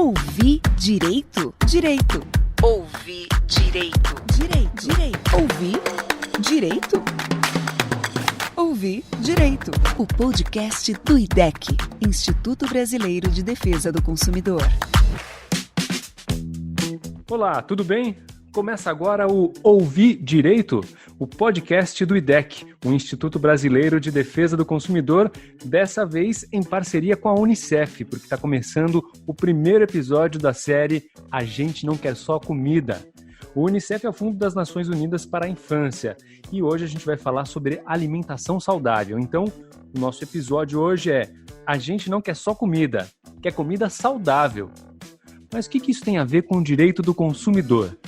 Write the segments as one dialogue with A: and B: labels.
A: Ouvir direito? Direito.
B: Ouvir direito.
A: Direito. Direito. Ouvir direito? Ouvir direito. O podcast do IDEC, Instituto Brasileiro de Defesa do Consumidor.
C: Olá, tudo bem? Começa agora o Ouvir Direito, o podcast do IDEC, o Instituto Brasileiro de Defesa do Consumidor, dessa vez em parceria com a Unicef, porque está começando o primeiro episódio da série A Gente Não Quer Só Comida. O Unicef é o Fundo das Nações Unidas para a Infância e hoje a gente vai falar sobre alimentação saudável. Então, o nosso episódio hoje é A Gente Não Quer Só Comida, quer comida saudável. Mas o que isso tem a ver com o direito do consumidor?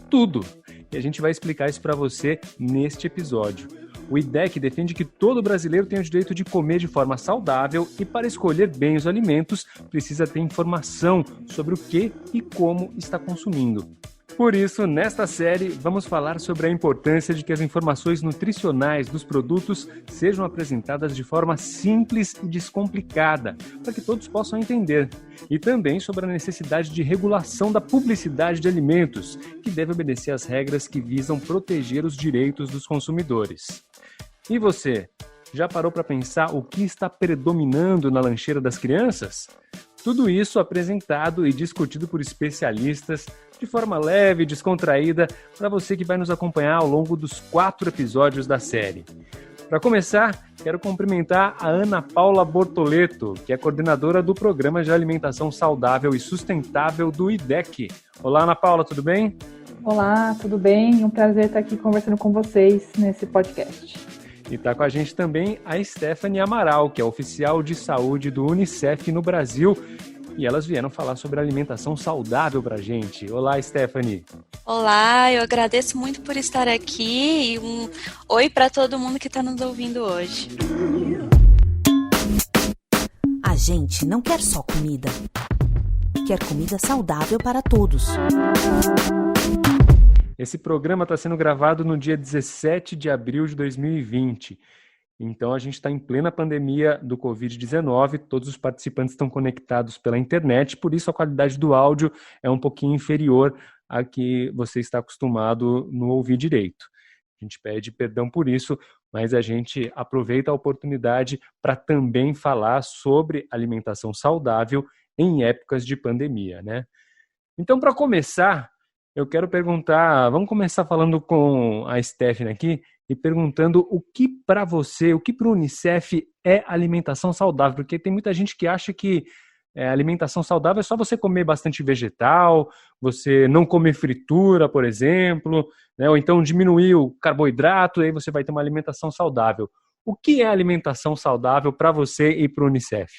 C: Tudo! E a gente vai explicar isso para você neste episódio. O IDEC defende que todo brasileiro tem o direito de comer de forma saudável e para escolher bem os alimentos precisa ter informação sobre o que e como está consumindo. Por isso, nesta série, vamos falar sobre a importância de que as informações nutricionais dos produtos sejam apresentadas de forma simples e descomplicada, para que todos possam entender. E também sobre a necessidade de regulação da publicidade de alimentos, que deve obedecer às regras que visam proteger os direitos dos consumidores. E você, já parou para pensar o que está predominando na lancheira das crianças? Tudo isso apresentado e discutido por especialistas de forma leve e descontraída para você que vai nos acompanhar ao longo dos 4 episódios da série. Para começar, quero cumprimentar a Ana Paula Bortoleto, que é coordenadora do Programa de Alimentação Saudável e Sustentável do IDEC. Olá, Ana Paula, tudo bem?
D: Olá, tudo bem? Um prazer estar aqui conversando com vocês nesse podcast.
C: E está com a gente também a Stephanie Amaral, que é oficial de saúde do Unicef no Brasil. E elas vieram falar sobre alimentação saudável para a gente. Olá, Stephanie.
E: Olá, eu agradeço muito por estar aqui e um oi para todo mundo que está nos ouvindo hoje.
A: A gente não quer só comida. Quer comida saudável para todos.
C: Esse programa está sendo gravado no dia 17 de abril de 2020. Então, a gente está em plena pandemia do Covid-19, todos os participantes estão conectados pela internet, por isso a qualidade do áudio é um pouquinho inferior à que você está acostumado no Ouvir Direito. A gente pede perdão por isso, mas a gente aproveita a oportunidade para também falar sobre alimentação saudável em épocas de pandemia, né? Então, para começar, eu quero perguntar, vamos começar falando com a Stephanie aqui e perguntando o que para você, o que para o Unicef é alimentação saudável, porque tem muita gente que acha que alimentação saudável é só você comer bastante vegetal, você não comer fritura, por exemplo, né? Ou então diminuir o carboidrato, aí você vai ter uma alimentação saudável. O que é alimentação saudável para você e para o Unicef?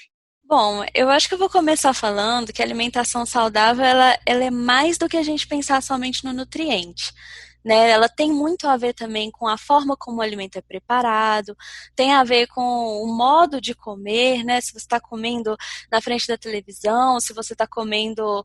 E: Bom, eu acho que eu vou começar falando que a alimentação saudável ela é mais do que a gente pensar somente no nutriente. Né, ela tem muito a ver também com a forma como o alimento é preparado, tem a ver com o modo de comer, né? Se você está comendo na frente da televisão, se você está comendo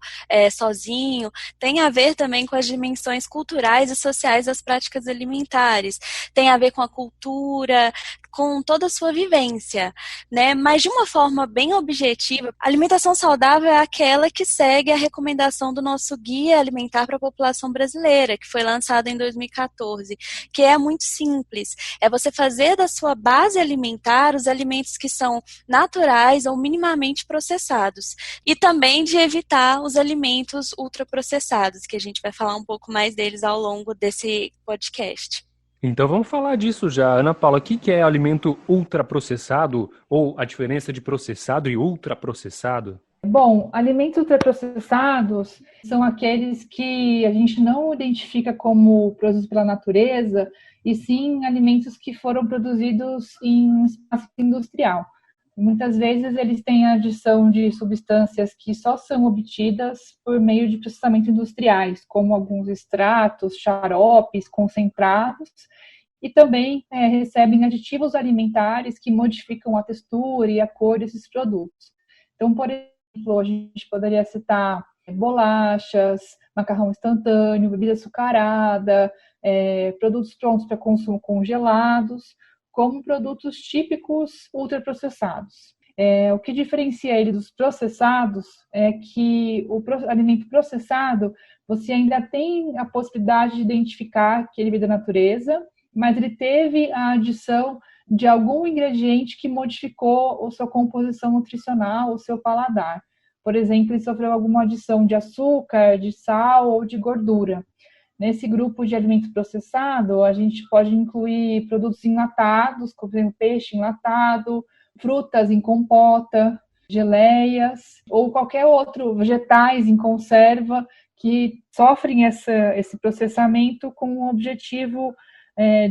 E: sozinho, tem a ver também com as dimensões culturais e sociais das práticas alimentares, tem a ver com a cultura, com toda a sua vivência, né? Mas de uma forma bem objetiva, a alimentação saudável é aquela que segue a recomendação do nosso Guia Alimentar para a População Brasileira, que foi lançado em 2014, que é muito simples. É você fazer da sua base alimentar os alimentos que são naturais ou minimamente processados. E também de evitar os alimentos ultraprocessados, que a gente vai falar um pouco mais deles ao longo desse podcast.
C: Então vamos falar disso já. Ana Paula, o que é alimento ultraprocessado ou a diferença de processado e ultraprocessado?
D: Bom, alimentos ultraprocessados são aqueles que a gente não identifica como produzidos pela natureza, e sim alimentos que foram produzidos em um espaço industrial. Muitas vezes eles têm a adição de substâncias que só são obtidas por meio de processamento industriais, como alguns extratos, xaropes, concentrados, e também recebem aditivos alimentares que modificam a textura e a cor desses produtos. Então, por exemplo, a gente poderia citar bolachas, macarrão instantâneo, bebida açucarada, produtos prontos para consumo congelados, como produtos típicos ultraprocessados. O que diferencia ele dos processados é que o alimento processado, você ainda tem a possibilidade de identificar que ele veio da natureza, mas ele teve a adição de algum ingrediente que modificou a sua composição nutricional, o seu paladar. Por exemplo, ele sofreu alguma adição de açúcar, de sal ou de gordura. Nesse grupo de alimento processado, a gente pode incluir produtos enlatados, como peixe enlatado, frutas em compota, geleias ou qualquer outro, vegetais em conserva que sofrem esse processamento com o objetivo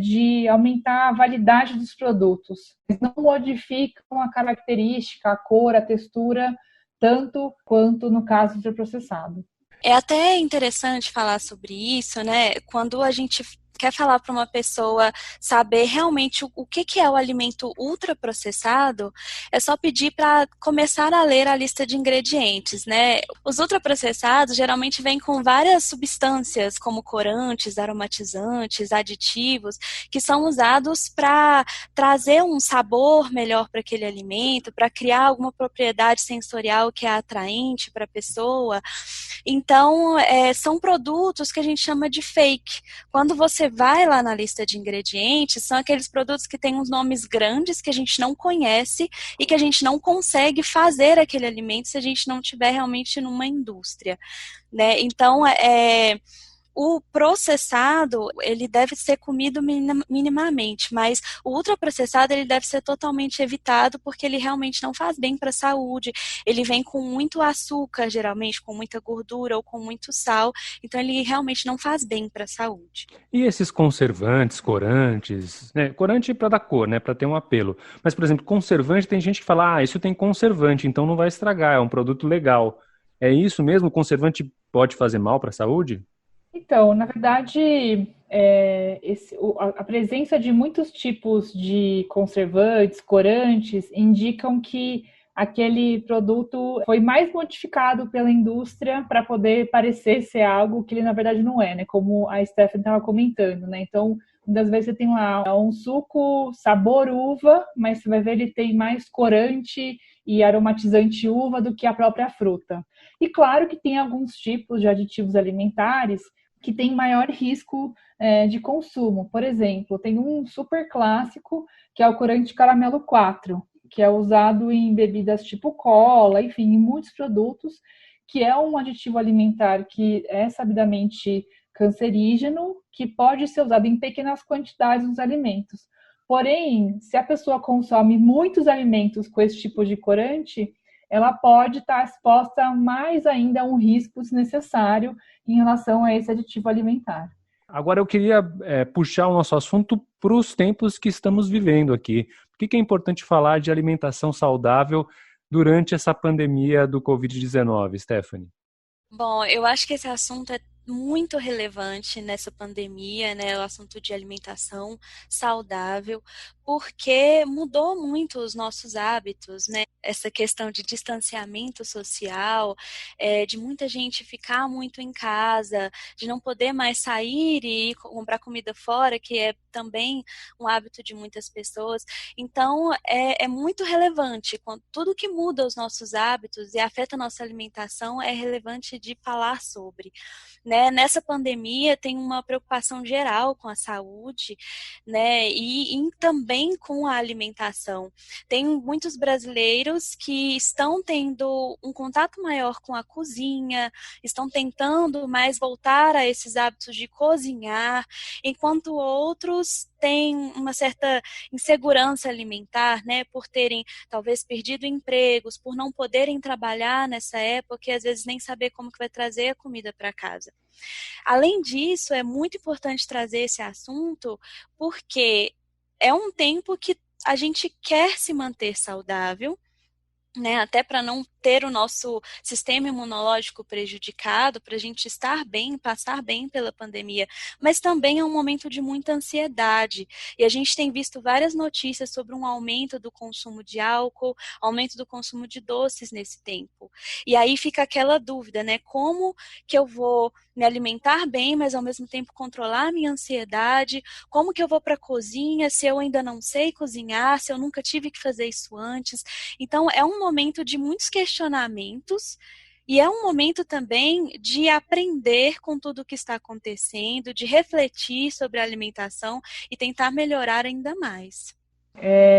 D: de aumentar a validade dos produtos. Eles não modificam a característica, a cor, a textura, tanto quanto no caso do ultraprocessado.
E: É até interessante falar sobre isso, né? Quando a gente quer falar para uma pessoa saber realmente o que é o alimento ultraprocessado, é só pedir para começar a ler a lista de ingredientes, né? Os ultraprocessados geralmente vêm com várias substâncias, como corantes, aromatizantes, aditivos, que são usados para trazer um sabor melhor para aquele alimento, para criar alguma propriedade sensorial que é atraente para a pessoa. Então, são produtos que a gente chama de fake. Quando você vai lá na lista de ingredientes, são aqueles produtos que têm uns nomes grandes que a gente não conhece e que a gente não consegue fazer aquele alimento se a gente não estiver realmente numa indústria, né? Então, o processado, ele deve ser comido minimamente, mas o ultraprocessado, ele deve ser totalmente evitado porque ele realmente não faz bem para a saúde. Ele vem com muito açúcar, geralmente, com muita gordura ou com muito sal, então ele realmente não faz bem para a saúde.
C: E esses conservantes, corantes, né? Corante para dar cor, né? Para ter um apelo. Mas, por exemplo, conservante, tem gente que fala, isso tem conservante, então não vai estragar, é um produto legal. É isso mesmo? O conservante pode fazer mal para a saúde?
D: Então, na verdade, a presença de muitos tipos de conservantes, corantes, indicam que aquele produto foi mais modificado pela indústria para poder parecer ser algo que ele, na verdade, não é, né? Como a Stephanie estava comentando, né? Então, muitas vezes você tem lá um suco sabor uva, mas você vai ver ele tem mais corante e aromatizante uva do que a própria fruta. E claro que tem alguns tipos de aditivos alimentares que têm maior risco de consumo. Por exemplo, tem um super clássico, que é o corante caramelo 4, que é usado em bebidas tipo cola, enfim, em muitos produtos, que é um aditivo alimentar que é sabidamente cancerígeno, que pode ser usado em pequenas quantidades nos alimentos. Porém, se a pessoa consome muitos alimentos com esse tipo de corante, ela pode estar exposta mais ainda a um risco desnecessário em relação a esse aditivo alimentar.
C: Agora eu queria puxar o nosso assunto para os tempos que estamos vivendo aqui. Por que é importante falar de alimentação saudável durante essa pandemia do Covid-19, Stephanie?
E: Bom, eu acho que esse assunto é muito relevante nessa pandemia, né, o assunto de alimentação saudável, porque mudou muito os nossos hábitos, né, essa questão de distanciamento social, de muita gente ficar muito em casa, de não poder mais sair e ir comprar comida fora, que é também um hábito de muitas pessoas. Então, é muito relevante, tudo que muda os nossos hábitos e afeta a nossa alimentação é relevante de falar sobre. Né? Nessa pandemia tem uma preocupação geral com a saúde, né? E também com a alimentação. Tem muitos brasileiros que estão tendo um contato maior com a cozinha, estão tentando mais voltar a esses hábitos de cozinhar, enquanto outros têm uma certa insegurança alimentar, né? Por terem talvez perdido empregos, por não poderem trabalhar nessa época e às vezes nem saber como que vai trazer a comida para casa. Além disso, é muito importante trazer esse assunto porque é um tempo que a gente quer se manter saudável, né, até para não ter o nosso sistema imunológico prejudicado, para a gente estar bem, passar bem pela pandemia, mas também é um momento de muita ansiedade, e a gente tem visto várias notícias sobre um aumento do consumo de álcool, aumento do consumo de doces nesse tempo, e aí fica aquela dúvida, né, como que eu vou me alimentar bem, mas ao mesmo tempo controlar a minha ansiedade, como que eu vou para a cozinha se eu ainda não sei cozinhar, se eu nunca tive que fazer isso antes. Então, é um momento de muitos questionamentos e é um momento também de aprender com tudo o que está acontecendo, de refletir sobre a alimentação e tentar melhorar ainda mais.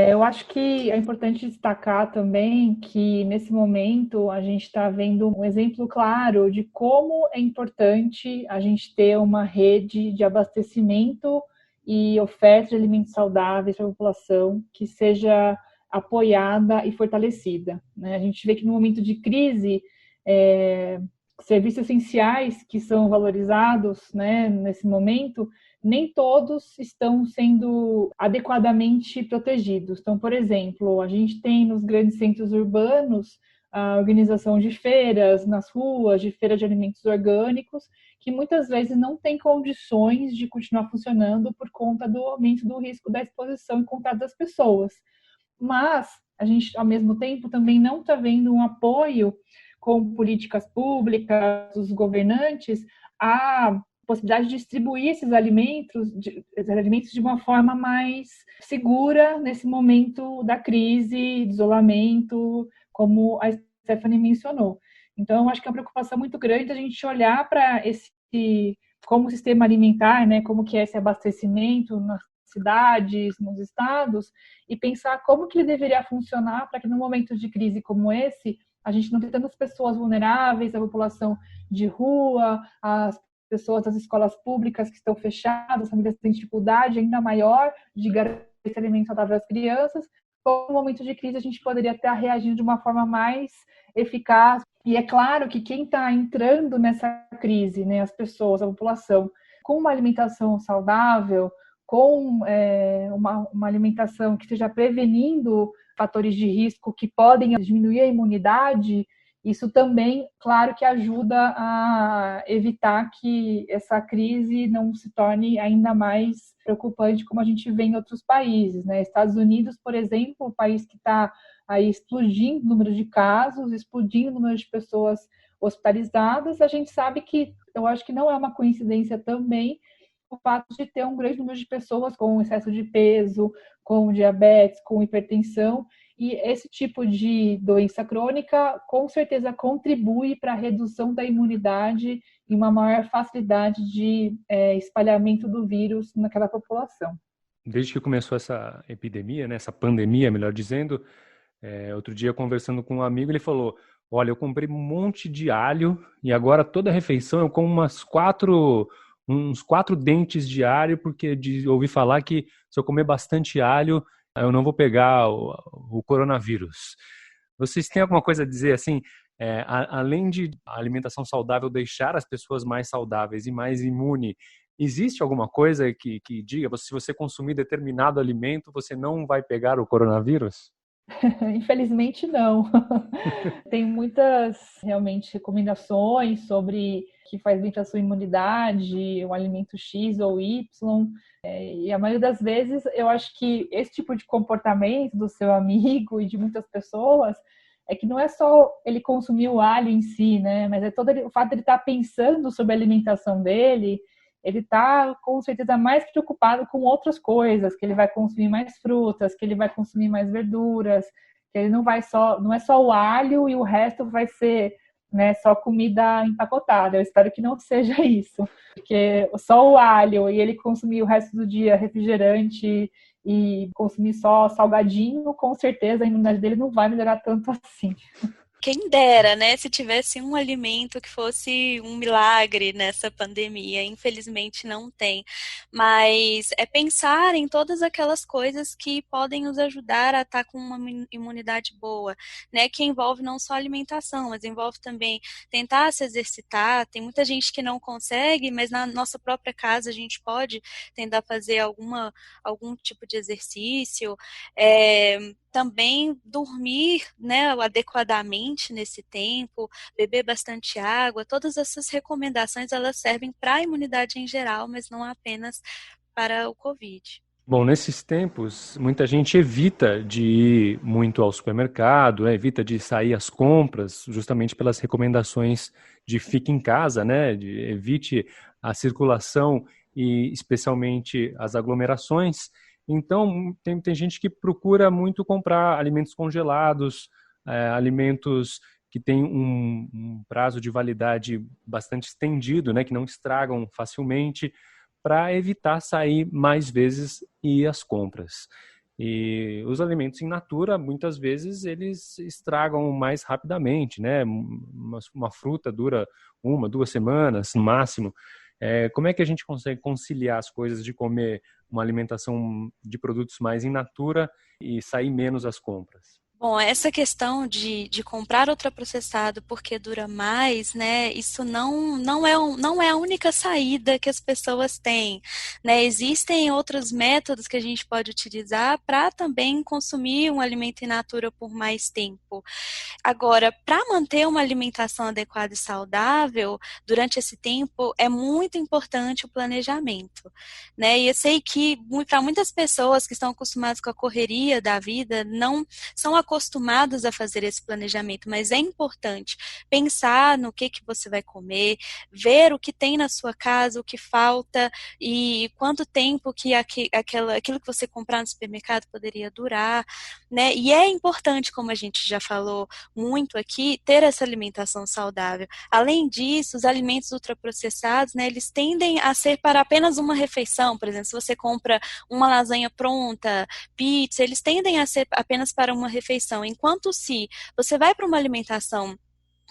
D: Eu acho que é importante destacar também que, nesse momento, a gente está vendo um exemplo claro de como é importante a gente ter uma rede de abastecimento e oferta de alimentos saudáveis para a população que seja apoiada e fortalecida, né? A gente vê que no momento de crise, serviços essenciais que são valorizados, né, nesse momento, nem todos estão sendo adequadamente protegidos. Então, por exemplo, a gente tem nos grandes centros urbanos a organização de feiras nas ruas, de feiras de alimentos orgânicos, que muitas vezes não tem condições de continuar funcionando por conta do aumento do risco da exposição em contato das pessoas. Mas a gente, ao mesmo tempo, também não está vendo um apoio com políticas públicas, dos governantes, a possibilidade de distribuir esses alimentos de uma forma mais segura nesse momento da crise, de isolamento, como a Stephanie mencionou. Então, eu acho que é uma preocupação muito grande a gente olhar para como o sistema alimentar, né, como que é esse abastecimento nas cidades, nos estados, e pensar como que ele deveria funcionar para que num momento de crise como esse, a gente não tenha tantas pessoas vulneráveis, a população de rua, as pessoas das escolas públicas que estão fechadas, as famílias têm dificuldade ainda maior de garantir alimento saudável às crianças. Então, no momento de crise, a gente poderia estar reagindo de uma forma mais eficaz. E é claro que quem está entrando nessa crise, né, as pessoas, a população, com uma alimentação saudável, com uma alimentação que esteja prevenindo fatores de risco que podem diminuir a imunidade, isso também, claro, que ajuda a evitar que essa crise não se torne ainda mais preocupante, como a gente vê em outros países, né? Estados Unidos, por exemplo, o país que está aí explodindo o número de casos, explodindo o número de pessoas hospitalizadas, a gente sabe que, eu acho que não é uma coincidência também, o fato de ter um grande número de pessoas com excesso de peso, com diabetes, com hipertensão, e esse tipo de doença crônica com certeza contribui para a redução da imunidade e uma maior facilidade de espalhamento do vírus naquela população.
C: Desde que começou essa epidemia, né, essa pandemia, melhor dizendo, outro dia conversando com um amigo, ele falou: olha, eu comprei um monte de alho e agora toda refeição eu como uns 4 dentes de alho, porque ouvi falar que se eu comer bastante alho, eu não vou pegar o coronavírus. Vocês têm alguma coisa a dizer assim, além de a alimentação saudável deixar as pessoas mais saudáveis e mais imunes, existe alguma coisa que diga, se você consumir determinado alimento, você não vai pegar o coronavírus?
D: Infelizmente não. Tem muitas realmente recomendações sobre que faz bem para a sua imunidade, um alimento X ou Y, e a maioria das vezes eu acho que esse tipo de comportamento do seu amigo e de muitas pessoas é que não é só ele consumir o alho em si, né? Mas é todo o fato de ele estar pensando sobre a alimentação dele. Ele está, com certeza, mais preocupado com outras coisas, que ele vai consumir mais frutas, que ele vai consumir mais verduras, que ele não é só o alho e o resto vai ser, né, só comida empacotada. Eu espero que não seja isso, porque só o alho e ele consumir o resto do dia refrigerante e consumir só salgadinho, com certeza a imunidade dele não vai melhorar tanto assim.
E: Quem dera, né, se tivesse um alimento que fosse um milagre nessa pandemia. Infelizmente não tem. Mas é pensar em todas aquelas coisas que podem nos ajudar a estar com uma imunidade boa, né, que envolve não só alimentação, mas envolve também tentar se exercitar. Tem muita gente que não consegue, mas na nossa própria casa a gente pode tentar fazer algum tipo de exercício. também dormir, né, adequadamente nesse tempo, beber bastante água, todas essas recomendações elas servem para a imunidade em geral, mas não apenas para o Covid.
C: Bom, nesses tempos, muita gente evita de ir muito ao supermercado, né? Evita de sair às compras, justamente pelas recomendações de fique em casa, né? De evite a circulação e especialmente as aglomerações. Então, tem gente que procura muito comprar alimentos congelados, alimentos que têm um prazo de validade bastante estendido, né? Que não estragam facilmente, para evitar sair mais vezes e ir às compras. E os alimentos in natura, muitas vezes, eles estragam mais rapidamente, né? Uma fruta dura 1, 2 semanas, no máximo. Como é que a gente consegue conciliar as coisas de comer uma alimentação de produtos mais in natura e sair menos às compras?
E: Bom, essa questão de comprar ultraprocessado porque dura mais, né, isso não é a única saída que as pessoas têm, né, existem outros métodos que a gente pode utilizar para também consumir um alimento in natura por mais tempo. Agora, para manter uma alimentação adequada e saudável, durante esse tempo, é muito importante o planejamento, né, e eu sei que para muitas pessoas que estão acostumadas com a correria da vida, não são acostumadas a fazer esse planejamento, mas é importante pensar no que você vai comer, ver o que tem na sua casa, o que falta e quanto tempo que aquilo que você comprar no supermercado poderia durar, né? E é importante, como a gente já falou muito aqui, ter essa alimentação saudável. Além disso, os alimentos ultraprocessados, né, eles tendem a ser para apenas uma refeição. Por exemplo, se você compra uma lasanha pronta, pizza, eles tendem a ser apenas para uma refeição. Enquanto se você vai para uma alimentação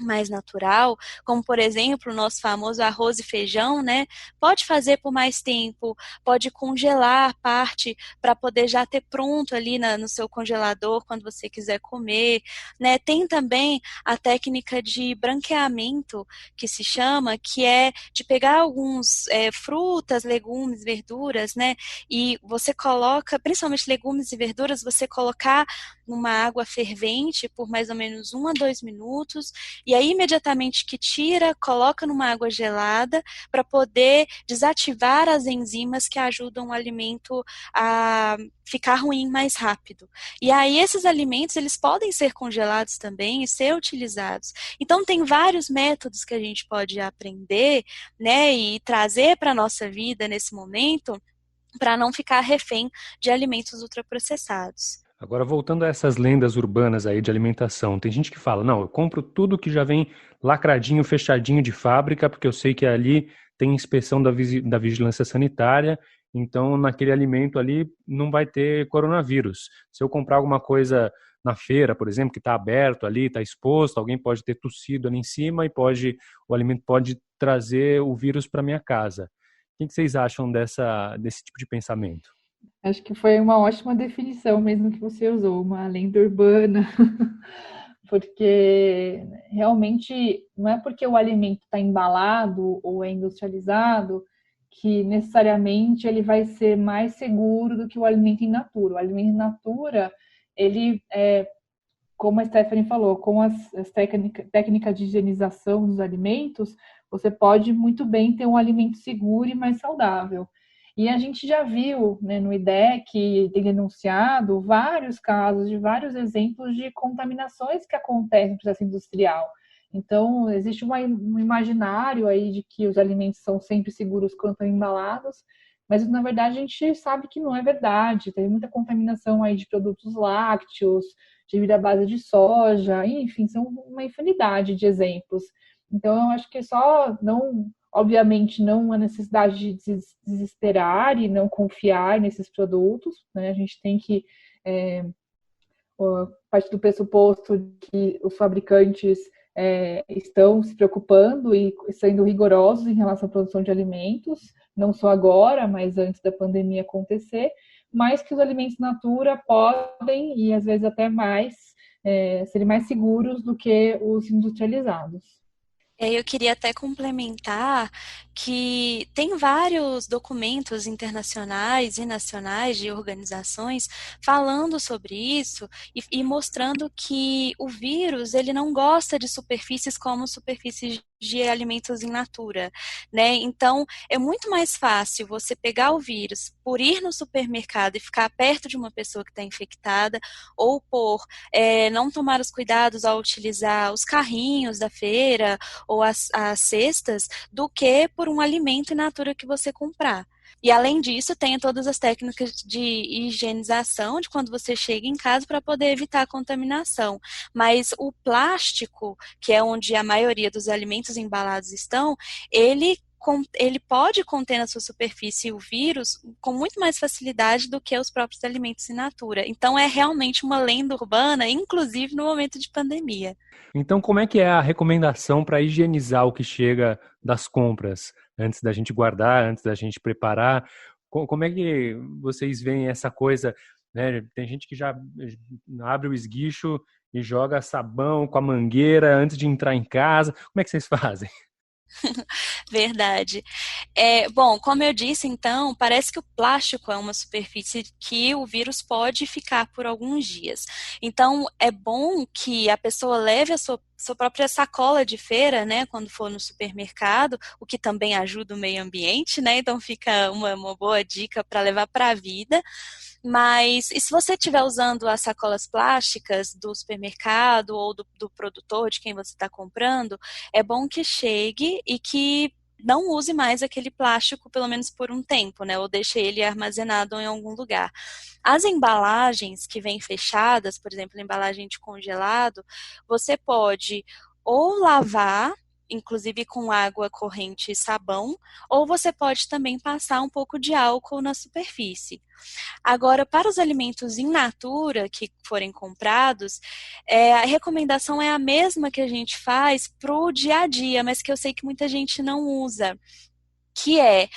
E: mais natural, como por exemplo o nosso famoso arroz e feijão, né? Pode fazer por mais tempo, pode congelar parte para poder já ter pronto ali no seu congelador quando você quiser comer, né? Tem também a técnica de branqueamento que se chama, que é de pegar alguns frutas, legumes, verduras, né? E você coloca, principalmente legumes e verduras, você colocar numa água fervente por mais ou menos 1 a 2 minutos, e aí imediatamente que tira, coloca numa água gelada para poder desativar as enzimas que ajudam o alimento a ficar ruim mais rápido. E aí esses alimentos, eles podem ser congelados também e ser utilizados. Então tem vários métodos que a gente pode aprender, né, e trazer para a nossa vida nesse momento para não ficar refém de alimentos ultraprocessados.
C: Agora, voltando a essas lendas urbanas aí de alimentação, tem gente que fala, não, eu compro tudo que já vem lacradinho, fechadinho de fábrica, porque eu sei que ali tem inspeção da vigilância sanitária, então naquele alimento ali não vai ter coronavírus. Se eu comprar alguma coisa na feira, por exemplo, que está aberto ali, está exposto, alguém pode ter tossido ali em cima e o alimento pode trazer o vírus para minha casa. O que vocês acham desse tipo de pensamento?
D: Acho que foi uma ótima definição mesmo que você usou, uma lenda urbana, porque realmente não é porque o alimento está embalado ou é industrializado que necessariamente ele vai ser mais seguro do que o alimento in natura. O alimento in natura, ele como a Stephanie falou, com as técnicas de higienização dos alimentos, você pode muito bem ter um alimento seguro e mais saudável. E a gente já viu, né, no IDEC, tem denunciado vários casos, de vários exemplos de contaminações que acontecem no processo industrial. Então, existe um imaginário aí de que os alimentos são sempre seguros quando estão embalados, mas, na verdade, a gente sabe que não é verdade. Tem muita contaminação aí de produtos lácteos, de bebida à base de soja, enfim, são uma infinidade de exemplos. Então, eu acho que obviamente, não há necessidade de desesperar e não confiar nesses produtos, né? A gente tem que partir do pressuposto que os fabricantes estão se preocupando e sendo rigorosos em relação à produção de alimentos, não só agora, mas antes da pandemia acontecer, mas que os alimentos natura podem, e às vezes até mais, serem mais seguros do que os industrializados.
E: E aí eu queria até complementar que tem vários documentos internacionais e nacionais de organizações falando sobre isso e mostrando que o vírus ele não gosta de superfícies como superfícies de alimentos in natura, né? Então é muito mais fácil você pegar o vírus por ir no supermercado e ficar perto de uma pessoa que está infectada, ou por não tomar os cuidados ao utilizar os carrinhos da feira ou as cestas, do que por um alimento in natura que você comprar. E além disso, tem todas as técnicas de higienização de quando você chega em casa para poder evitar a contaminação. Mas o plástico, que é onde a maioria dos alimentos embalados estão, ele pode conter na sua superfície o vírus com muito mais facilidade do que os próprios alimentos in natura. Então é realmente uma lenda urbana, inclusive no momento de pandemia.
C: Então, como é que é a recomendação para higienizar o que chega das compras? Antes da gente guardar, antes da gente preparar? Como é que vocês veem essa coisa, né? Tem gente que já abre o esguicho e joga sabão com a mangueira antes de entrar em casa. Como é que vocês fazem?
E: Verdade. Bom, como eu disse, então, parece que o plástico é uma superfície que o vírus pode ficar por alguns dias. Então, é bom que a pessoa leve a sua própria sacola de feira, né, quando for no supermercado, o que também ajuda o meio ambiente, né, então fica uma boa dica para levar para a vida. Mas, e se você estiver usando as sacolas plásticas do supermercado ou do produtor, de quem você está comprando, é bom que chegue e que não use mais aquele plástico, pelo menos por um tempo, né? Ou deixe ele armazenado em algum lugar. As embalagens que vêm fechadas, por exemplo, a embalagem de congelado, você pode ou lavar, inclusive com água corrente e sabão, ou você pode também passar um pouco de álcool na superfície. Agora, para os alimentos in natura que forem comprados, a recomendação é a mesma que a gente faz para o dia a dia, mas que eu sei que muita gente não usa, que é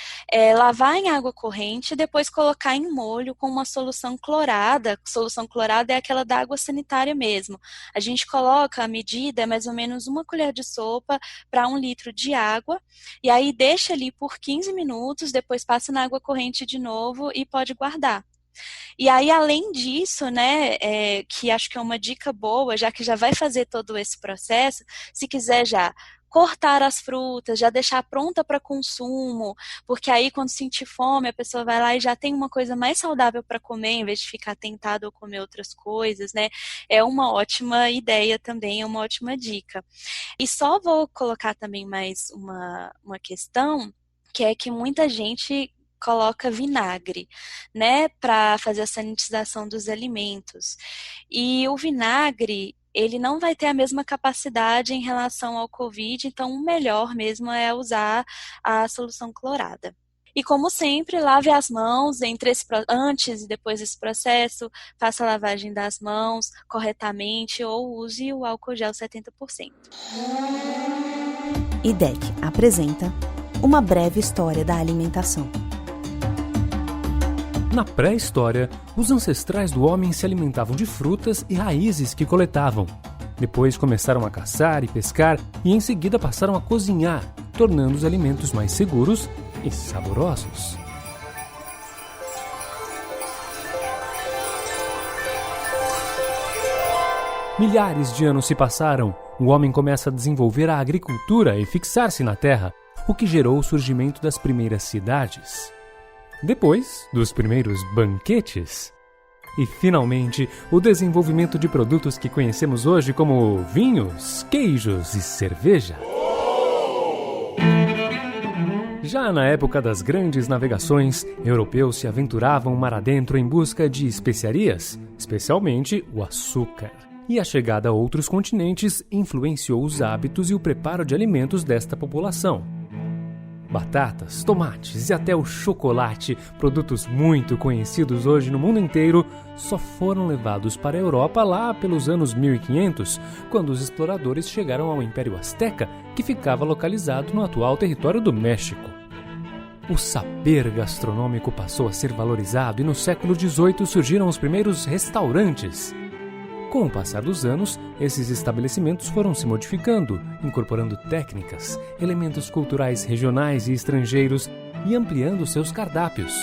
E: lavar em água corrente e depois colocar em molho com uma solução clorada. Solução clorada é aquela da água sanitária mesmo. A gente coloca, a medida é mais ou menos 1 colher de sopa para 1 litro de água, e aí deixa ali por 15 minutos, depois passa na água corrente de novo e pode guardar. E aí, além disso, né, que acho que é uma dica boa, já que já vai fazer todo esse processo, se quiser já cortar as frutas, já deixar pronta para consumo, porque aí quando sentir fome a pessoa vai lá e já tem uma coisa mais saudável para comer, em vez de ficar tentado a comer outras coisas, né? É uma ótima ideia também, é uma ótima dica. E só vou colocar também mais uma questão, que é que muita gente coloca vinagre, né, para fazer a sanitização dos alimentos. E o vinagre, ele não vai ter a mesma capacidade em relação ao Covid, então o melhor mesmo é usar a solução clorada. E como sempre, lave as mãos antes e depois desse processo, faça a lavagem das mãos corretamente ou use o álcool gel 70%.
A: IDEC apresenta uma breve história da alimentação.
C: Na pré-história, os ancestrais do homem se alimentavam de frutas e raízes que coletavam. Depois começaram a caçar e pescar e em seguida passaram a cozinhar, tornando os alimentos mais seguros e saborosos. Milhares de anos se passaram, o homem começa a desenvolver a agricultura e fixar-se na terra, o que gerou o surgimento das primeiras cidades. Depois, dos primeiros banquetes. E, finalmente, o desenvolvimento de produtos que conhecemos hoje como vinhos, queijos e cerveja. Já na época das grandes navegações, europeus se aventuravam mar adentro em busca de especiarias, especialmente o açúcar. E a chegada a outros continentes influenciou os hábitos e o preparo de alimentos desta população. Batatas, tomates e até o chocolate, produtos muito conhecidos hoje no mundo inteiro, só foram levados para a Europa lá pelos anos 1500, quando os exploradores chegaram ao Império Azteca, que ficava localizado no atual território do México. O saber gastronômico passou a ser valorizado e no século XVIII surgiram os primeiros restaurantes. Com o passar dos anos, esses estabelecimentos foram se modificando, incorporando técnicas, elementos culturais regionais e estrangeiros e ampliando seus cardápios.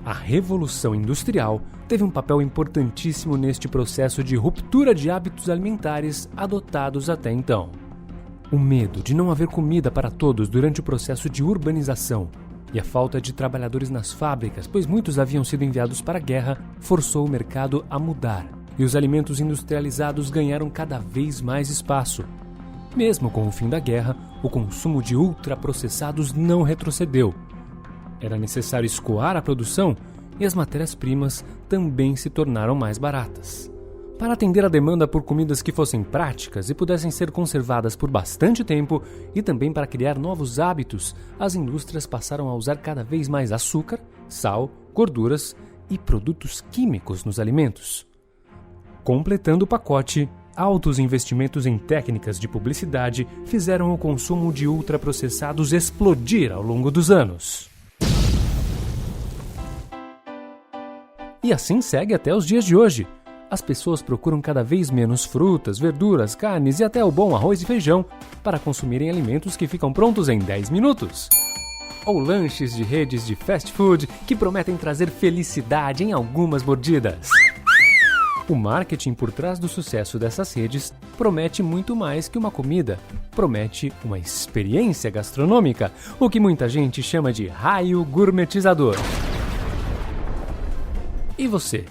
C: A Revolução Industrial teve um papel importantíssimo neste processo de ruptura de hábitos alimentares adotados até então. O medo de não haver comida para todos durante o processo de urbanização e a falta de trabalhadores nas fábricas, pois muitos haviam sido enviados para a guerra, forçou o mercado a mudar, e os alimentos industrializados ganharam cada vez mais espaço. Mesmo com o fim da guerra, o consumo de ultraprocessados não retrocedeu. Era necessário escoar a produção e as matérias-primas também se tornaram mais baratas. Para atender a demanda por comidas que fossem práticas e pudessem ser conservadas por bastante tempo e também para criar novos hábitos, as indústrias passaram a usar cada vez mais açúcar, sal, gorduras e produtos químicos nos alimentos. Completando o pacote, altos investimentos em técnicas de publicidade fizeram o consumo de ultraprocessados explodir ao longo dos anos. E assim segue até os dias de hoje. As pessoas procuram cada vez menos frutas, verduras, carnes e até o bom arroz e feijão para consumirem alimentos que ficam prontos em 10 minutos. Ou lanches de redes de fast food que prometem trazer felicidade em algumas mordidas. O marketing por trás do sucesso dessas redes promete muito mais que uma comida, promete uma experiência gastronômica, o que muita gente chama de raio gourmetizador. E você?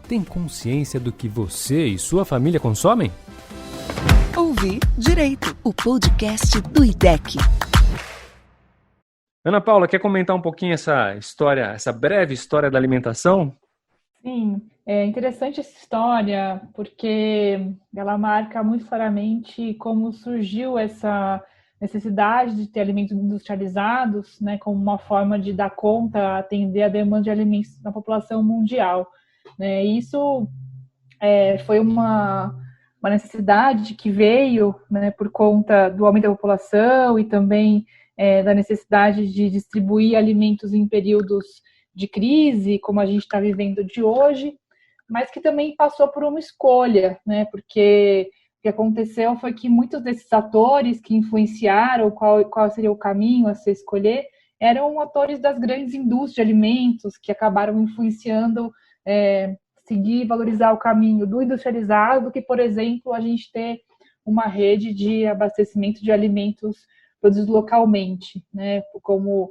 C: Tem consciência do que você e sua família consomem?
A: Ouvi Direito, o podcast do IDEC.
C: Ana Paula, quer comentar um pouquinho essa história, essa breve história da alimentação?
D: Sim, é interessante essa história porque ela marca muito claramente como surgiu essa necessidade de ter alimentos industrializados, né, como uma forma de dar conta, atender a demanda de alimentos da população mundial. Né? Isso foi uma necessidade que veio, né, por conta do aumento da população e também da necessidade de distribuir alimentos em períodos de crise, como a gente está vivendo de hoje, mas que também passou por uma escolha, né? Porque o que aconteceu foi que muitos desses atores que influenciaram qual seria o caminho a se escolher eram atores das grandes indústrias de alimentos que acabaram influenciando seguir e valorizar o caminho do industrializado do que, por exemplo, a gente ter uma rede de abastecimento de alimentos produzidos localmente, né? Como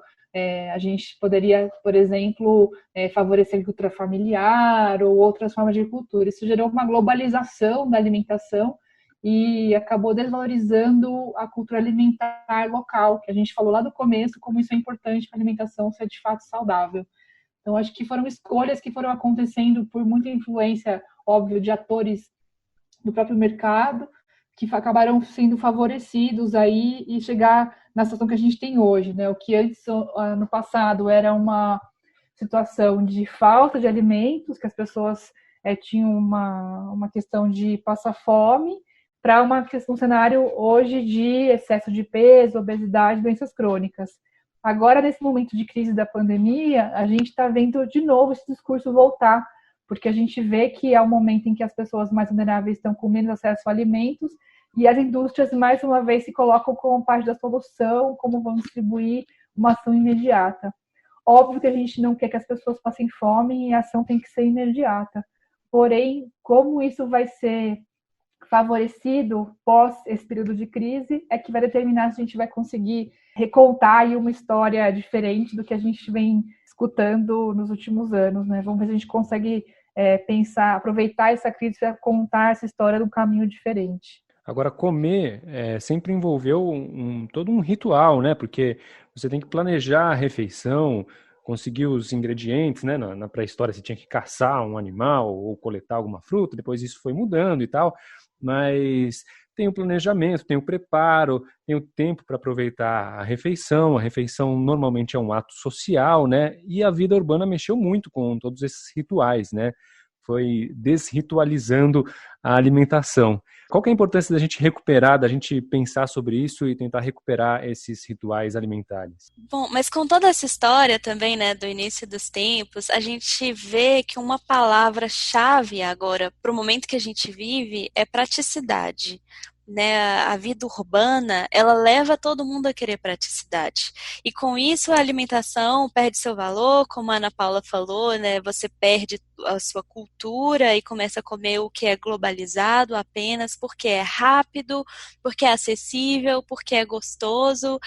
D: a gente poderia, por exemplo, favorecer a agricultura familiar ou outras formas de agricultura. Isso gerou uma globalização da alimentação e acabou desvalorizando a cultura alimentar local, que a gente falou lá do começo, como isso é importante para a alimentação ser de fato saudável. Então, acho que foram escolhas que foram acontecendo por muita influência, óbvio, de atores do próprio mercado, que acabaram sendo favorecidos aí e chegar na situação que a gente tem hoje, né? O que antes, no passado, era uma situação de falta de alimentos, que as pessoas tinham uma questão de passar fome, para um cenário hoje de excesso de peso, obesidade, doenças crônicas. Agora, nesse momento de crise da pandemia, a gente está vendo de novo esse discurso voltar, porque a gente vê que é o momento em que as pessoas mais vulneráveis estão com menos acesso a alimentos e as indústrias, mais uma vez, se colocam como parte da solução, como vão distribuir uma ação imediata. Óbvio que a gente não quer que as pessoas passem fome e a ação tem que ser imediata. Porém, como isso vai ser favorecido pós esse período de crise é que vai determinar se a gente vai conseguir recontar aí uma história diferente do que a gente vem escutando nos últimos anos, né? Vamos ver se a gente consegue aproveitar essa crise para contar essa história de um caminho diferente.
C: Agora, comer sempre envolveu todo um ritual, né? Porque você tem que planejar a refeição, conseguir os ingredientes, né? Na pré-história você tinha que caçar um animal ou coletar alguma fruta, depois isso foi mudando e tal, mas tem o planejamento, tem o preparo, tem o tempo para aproveitar a refeição normalmente é um ato social, né? E a vida urbana mexeu muito com todos esses rituais, né? foi desritualizando a alimentação. Qual que é a importância da gente recuperar, da gente pensar sobre isso e tentar recuperar esses rituais alimentares?
E: Bom, mas com toda essa história também, né, do início dos tempos, a gente vê que uma palavra-chave agora para o momento que a gente vive é praticidade. Né, a vida urbana, ela leva todo mundo a querer praticidade. E com isso a alimentação perde seu valor, como a Ana Paula falou, né, você perde a sua cultura e começa a comer o que é globalizado apenas porque é rápido, porque é acessível, porque é gostoso.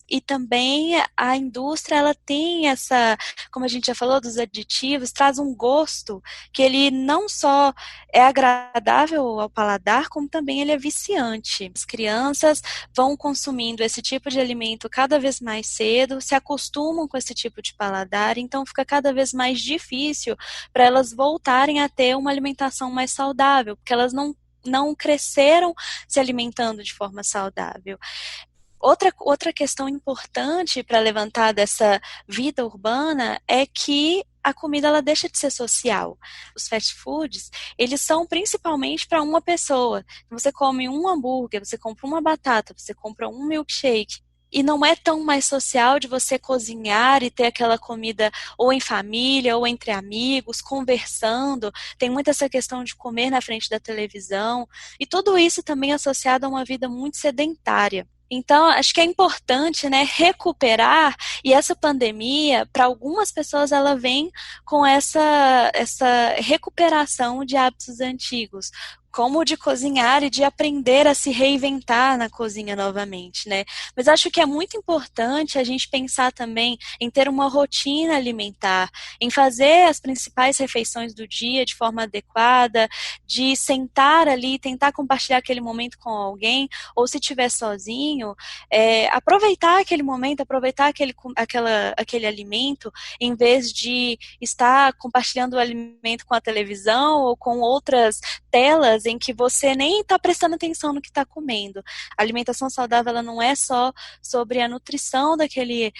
E: E também a indústria, ela tem essa, como a gente já falou, dos aditivos, traz um gosto que ele não só é agradável ao paladar, como também ele é viciante. As crianças vão consumindo esse tipo de alimento cada vez mais cedo, se acostumam com esse tipo de paladar, então fica cada vez mais difícil para elas voltarem a ter uma alimentação mais saudável, porque elas não cresceram se alimentando de forma saudável. Outra questão importante para levantar dessa vida urbana é que a comida ela deixa de ser social. Os fast foods, eles são principalmente para uma pessoa. Você come um hambúrguer, você compra uma batata, você compra um milkshake. E não é tão mais social de você cozinhar e ter aquela comida ou em família ou entre amigos, conversando. Tem muito essa questão de comer na frente da televisão. E tudo isso também associado a uma vida muito sedentária. Então, acho que é importante, né, recuperar, e essa pandemia, para algumas pessoas, ela vem com essa recuperação de hábitos antigos, como o de cozinhar e de aprender a se reinventar na cozinha novamente, né? Mas acho que é muito importante a gente pensar também em ter uma rotina alimentar, em fazer as principais refeições do dia de forma adequada, de sentar ali, tentar compartilhar aquele momento com alguém, ou se estiver sozinho, aproveitar aquele momento, aproveitar aquele alimento, em vez de estar compartilhando o alimento com a televisão ou com outras telas em que você nem está prestando atenção no que está comendo. A alimentação saudável ela não é só sobre a nutrição daquele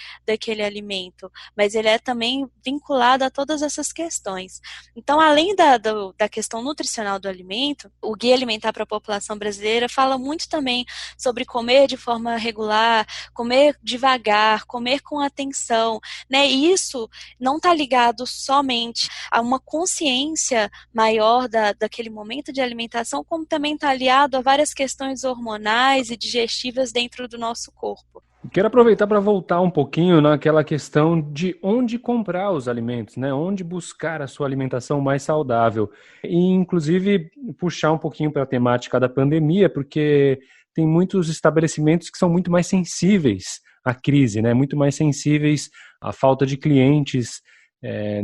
E: alimento, mas ele é também vinculado a todas essas questões. Então, além da questão nutricional do alimento, o Guia Alimentar para a População Brasileira fala muito também sobre comer de forma regular, comer devagar, comer com atenção, né? E isso não está ligado somente a uma consciência maior daquele momento de alimentação, como também está aliado a várias questões hormonais e digestivas dentro do nosso corpo.
C: Quero aproveitar para voltar um pouquinho naquela questão de onde comprar os alimentos, né? Onde buscar a sua alimentação mais saudável. E, inclusive, puxar um pouquinho para a temática da pandemia, porque tem muitos estabelecimentos que são muito mais sensíveis à crise, né? Muito mais sensíveis à falta de clientes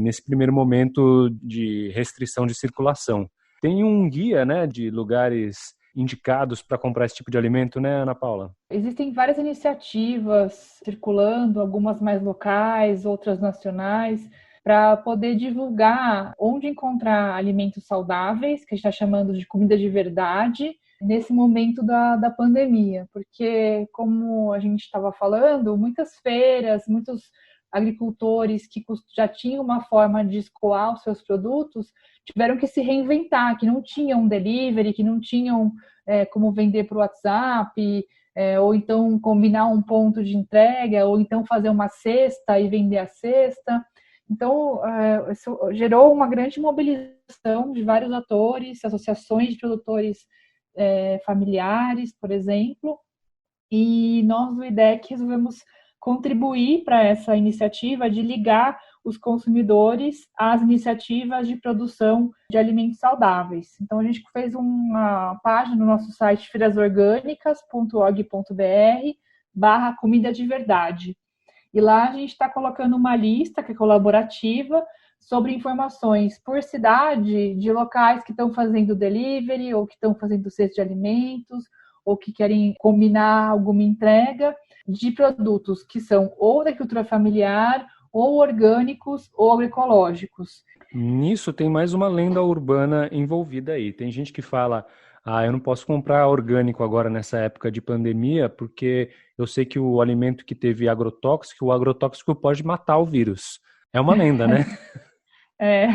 C: nesse primeiro momento de restrição de circulação. Tem um guia, né, de lugares indicados para comprar esse tipo de alimento, né, Ana Paula?
D: Existem várias iniciativas circulando, algumas mais locais, outras nacionais, para poder divulgar onde encontrar alimentos saudáveis, que a gente está chamando de comida de verdade, nesse momento da pandemia. Porque, como a gente estava falando, muitas feiras, muitos agricultores que já tinham uma forma de escoar os seus produtos tiveram que se reinventar, que não tinham delivery, que não tinham como vender por WhatsApp, ou então combinar um ponto de entrega, ou então fazer uma cesta e vender a cesta. Então, isso gerou uma grande mobilização de vários atores, associações de produtores familiares, por exemplo, e nós do IDEC resolvemos contribuir para essa iniciativa de ligar os consumidores às iniciativas de produção de alimentos saudáveis. Então, a gente fez uma página no nosso site feirasorgânicas.org.br/comida de verdade. E lá a gente está colocando uma lista que é colaborativa sobre informações por cidade de locais que estão fazendo delivery ou que estão fazendo cesta de alimentos ou que querem combinar alguma entrega de produtos que são ou da agricultura familiar, ou orgânicos, ou agroecológicos.
C: Nisso tem mais uma lenda urbana envolvida aí. Tem gente que fala, eu não posso comprar orgânico agora nessa época de pandemia, porque eu sei que o alimento que teve agrotóxico, o agrotóxico pode matar o vírus. É uma lenda, né?
D: É.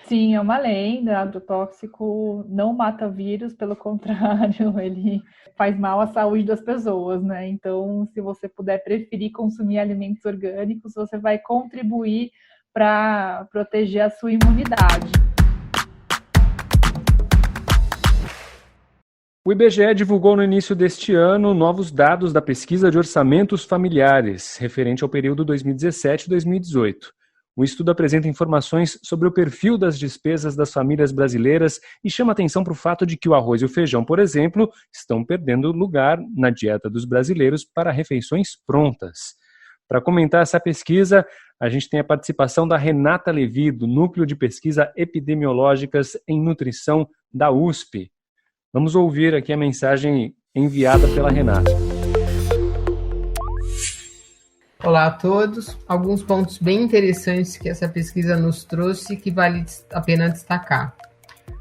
D: Sim, é uma lenda. Agrotóxico não mata vírus, pelo contrário, ele faz mal à saúde das pessoas, né? Então, se você puder preferir consumir alimentos orgânicos, você vai contribuir para proteger a sua imunidade.
C: O IBGE divulgou no início deste ano novos dados da pesquisa de orçamentos familiares, referente ao período 2017-2018. O estudo apresenta informações sobre o perfil das despesas das famílias brasileiras e chama atenção para o fato de que o arroz e o feijão, por exemplo, estão perdendo lugar na dieta dos brasileiros para refeições prontas. Para comentar essa pesquisa, a gente tem a participação da Renata Levi, do Núcleo de Pesquisa Epidemiológicas em Nutrição da USP. Vamos ouvir aqui a mensagem enviada pela Renata.
F: Olá a todos. Alguns pontos bem interessantes que essa pesquisa nos trouxe que vale a pena destacar.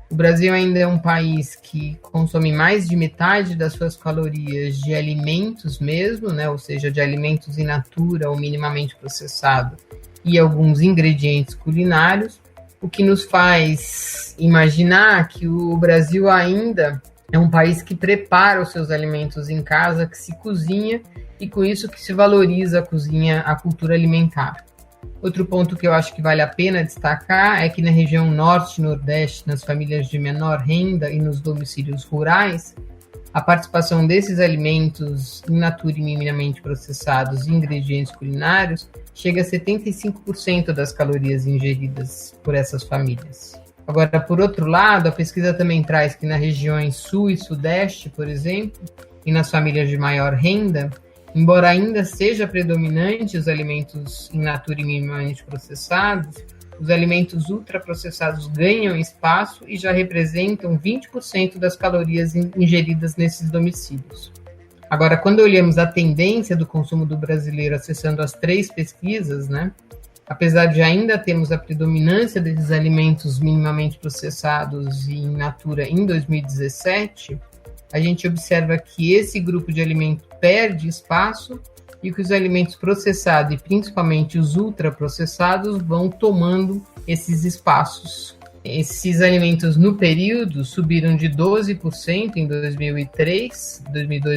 F: O Brasil ainda é um país que consome mais de metade das suas calorias de alimentos mesmo, né? Ou seja, de alimentos in natura ou minimamente processado e alguns ingredientes culinários, o que nos faz imaginar que o Brasil ainda é um país que prepara os seus alimentos em casa, que se cozinha e com isso que se valoriza a cozinha, a cultura alimentar. Outro ponto que eu acho que vale a pena destacar é que na região norte e nordeste, nas famílias de menor renda e nos domicílios rurais, a participação desses alimentos in natura e minimamente processados e ingredientes culinários chega a 75% das calorias ingeridas por essas famílias. Agora, por outro lado, a pesquisa também traz que nas regiões sul e sudeste, por exemplo, e nas famílias de maior renda, embora ainda seja predominante os alimentos in natura e minimamente processados, os alimentos ultraprocessados ganham espaço e já representam 20% das calorias ingeridas nesses domicílios. Agora, quando olhamos a tendência do consumo do brasileiro acessando as 3 pesquisas, né, apesar de ainda termos a predominância desses alimentos minimamente processados e in natura em 2017, a gente observa que esse grupo de alimentos perde espaço e que os alimentos processados, e principalmente os ultraprocessados, vão tomando esses espaços. Esses alimentos no período subiram de 12% em 2002,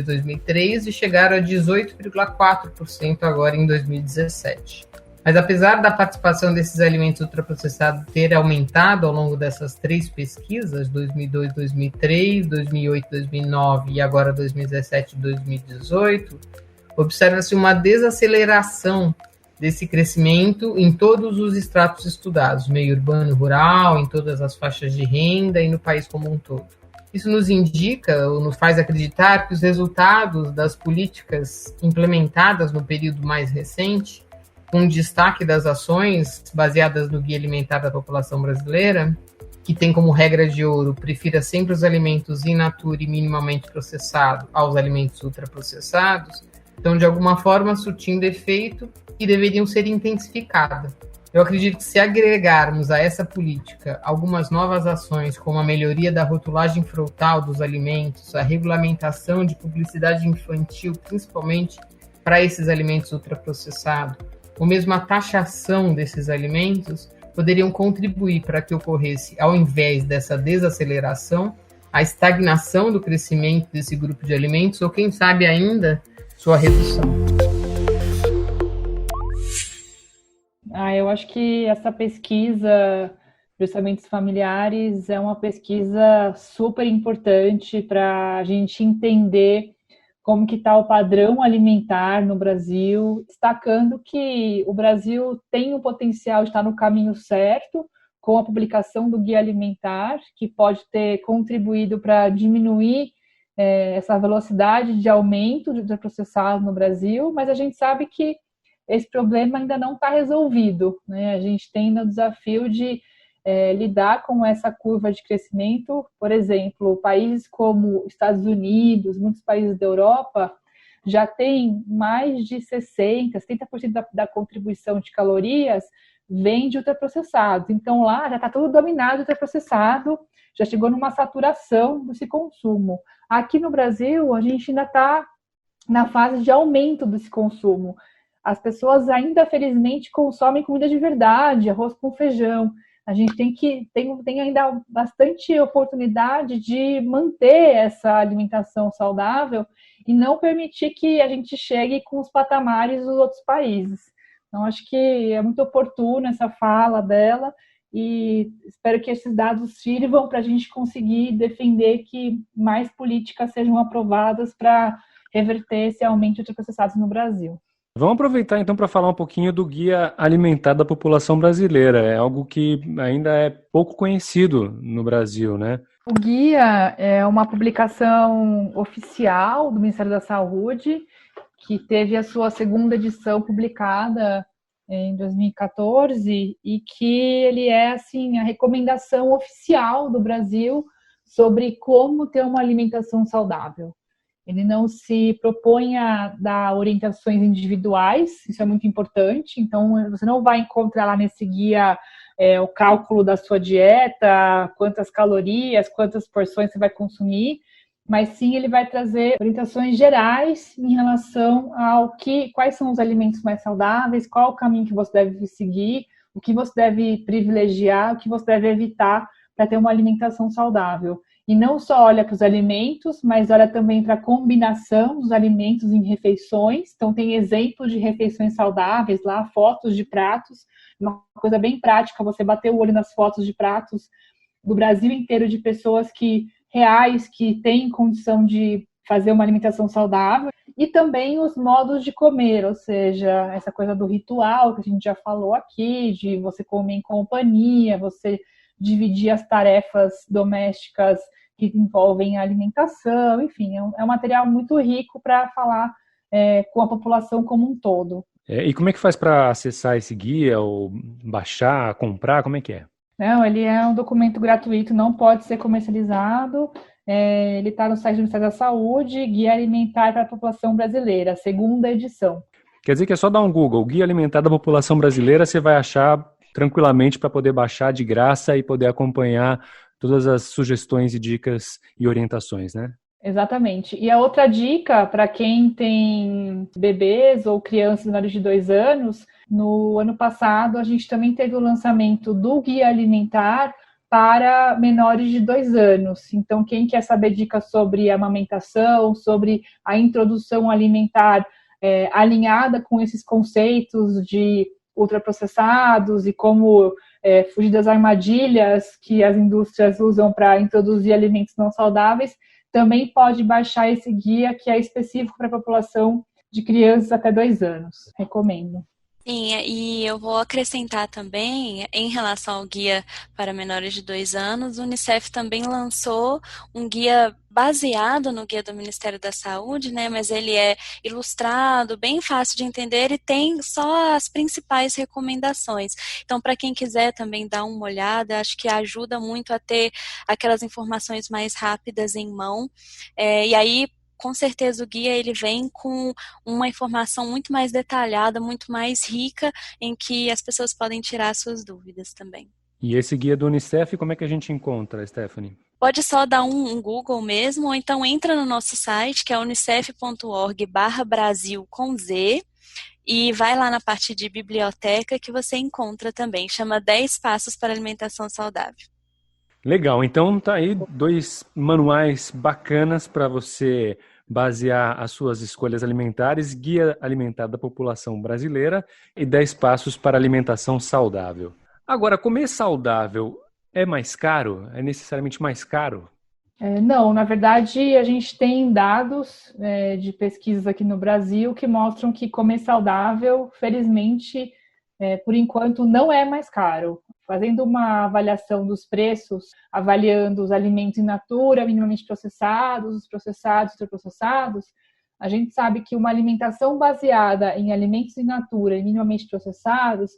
F: 2003, e chegaram a 18,4% agora em 2017. Mas apesar da participação desses alimentos ultraprocessados ter aumentado ao longo dessas 3 pesquisas, 2002, 2003, 2008, 2009 e agora 2017 e 2018, observa-se uma desaceleração desse crescimento em todos os estratos estudados, meio urbano, rural, em todas as faixas de renda e no país como um todo. Isso nos indica, ou nos faz acreditar que os resultados das políticas implementadas no período mais recente, com destaque das ações baseadas no Guia Alimentar da População Brasileira, que tem como regra de ouro, prefira sempre os alimentos in natura e minimamente processados aos alimentos ultraprocessados, estão de alguma forma surtindo efeito e deveriam ser intensificadas. Eu acredito que se agregarmos a essa política algumas novas ações, como a melhoria da rotulagem frontal dos alimentos, a regulamentação de publicidade infantil, principalmente para esses alimentos ultraprocessados, ou mesmo a taxação desses alimentos, poderiam contribuir para que ocorresse, ao invés dessa desaceleração, a estagnação do crescimento desse grupo de alimentos, ou quem sabe ainda, sua redução.
D: Eu acho que essa pesquisa de orçamentos familiares é uma pesquisa super importante para a gente entender como que está o padrão alimentar no Brasil, destacando que o Brasil tem o potencial de estar no caminho certo com a publicação do Guia Alimentar, que pode ter contribuído para diminuir essa velocidade de aumento de ultraprocessados no Brasil, mas a gente sabe que esse problema ainda não está resolvido, né? A gente tem o desafio de lidar com essa curva de crescimento. Por exemplo, países como Estados Unidos, muitos países da Europa, já têm mais de 60%, 70% da contribuição de calorias vem de ultraprocessados. Então, lá já está tudo dominado de ultraprocessado, já chegou numa saturação desse consumo. Aqui no Brasil, a gente ainda está na fase de aumento desse consumo. as pessoas ainda, felizmente, consomem comida de verdade, arroz com feijão. A gente tem ainda bastante oportunidade de manter essa alimentação saudável e não permitir que a gente chegue com os patamares dos outros países. Então, acho que é muito oportuna essa fala dela e espero que esses dados sirvam para a gente conseguir defender que mais políticas sejam aprovadas para reverter esse aumento de ultraprocessados no Brasil.
C: Vamos aproveitar então para falar um pouquinho do Guia Alimentar da População Brasileira. É algo que ainda é pouco conhecido no Brasil, né?
D: O guia é uma publicação oficial do Ministério da Saúde, que teve a sua segunda edição publicada em 2014 e que ele é assim a recomendação oficial do Brasil sobre como ter uma alimentação saudável. Ele não se propõe a dar orientações individuais, isso é muito importante. Então, você não vai encontrar lá nesse guia o cálculo da sua dieta, quantas calorias, quantas porções você vai consumir, mas sim ele vai trazer orientações gerais em relação ao quais são os alimentos mais saudáveis, qual o caminho que você deve seguir, o que você deve privilegiar, o que você deve evitar para ter uma alimentação saudável. E não só olha para os alimentos, mas olha também para a combinação dos alimentos em refeições. Então, tem exemplos de refeições saudáveis lá, fotos de pratos. Uma coisa bem prática, você bater o olho nas fotos de pratos do Brasil inteiro de pessoas reais que têm condição de fazer uma alimentação saudável. E também os modos de comer, ou seja, essa coisa do ritual que a gente já falou aqui, de você comer em companhia, você dividir as tarefas domésticas que envolvem a alimentação, enfim, é um material muito rico para falar com a população como um todo.
C: E como é que faz para acessar esse guia, ou baixar, comprar, como é que é?
D: Não, ele é um documento gratuito, não pode ser comercializado, ele está no site do Ministério da Saúde, Guia Alimentar para a População Brasileira, segunda edição.
C: Quer dizer que é só dar um Google, Guia Alimentar da População Brasileira, você vai achar tranquilamente para poder baixar de graça e poder acompanhar todas as sugestões e dicas e orientações, né?
D: Exatamente. E a outra dica para quem tem bebês ou crianças menores de 2 anos, no ano passado a gente também teve o lançamento do Guia Alimentar para menores de 2 anos. Então, quem quer saber dicas sobre amamentação, sobre a introdução alimentar alinhada com esses conceitos de ultraprocessados e como fugir das armadilhas que as indústrias usam para introduzir alimentos não saudáveis, também pode baixar esse guia que é específico para a população de crianças até 2 anos. Recomendo.
E: Sim, e eu vou acrescentar também, em relação ao guia para menores de 2 anos, o Unicef também lançou um guia baseado no guia do Ministério da Saúde, né, mas ele é ilustrado, bem fácil de entender e tem só as principais recomendações. Então, para quem quiser também dar uma olhada, acho que ajuda muito a ter aquelas informações mais rápidas em mão, e aí com certeza o guia ele vem com uma informação muito mais detalhada, muito mais rica, em que as pessoas podem tirar suas dúvidas também.
C: E esse guia do Unicef, como é que a gente encontra, Stephanie?
E: Pode só dar um Google mesmo, ou então entra no nosso site, que é unicef.org/Brasil com Z, e vai lá na parte de biblioteca que você encontra também, chama 10 Passos para Alimentação Saudável.
C: Legal, então tá aí 2 manuais bacanas para você basear as suas escolhas alimentares, Guia Alimentar da População Brasileira e 10 Passos para Alimentação Saudável. Agora, comer saudável é mais caro? É necessariamente mais caro?
D: Não, na verdade a gente tem dados de pesquisas aqui no Brasil que mostram que comer saudável, felizmente, por enquanto não é mais caro. Fazendo uma avaliação dos preços, avaliando os alimentos in natura, minimamente processados, os processados, ultraprocessados, a gente sabe que uma alimentação baseada em alimentos in natura e minimamente processados,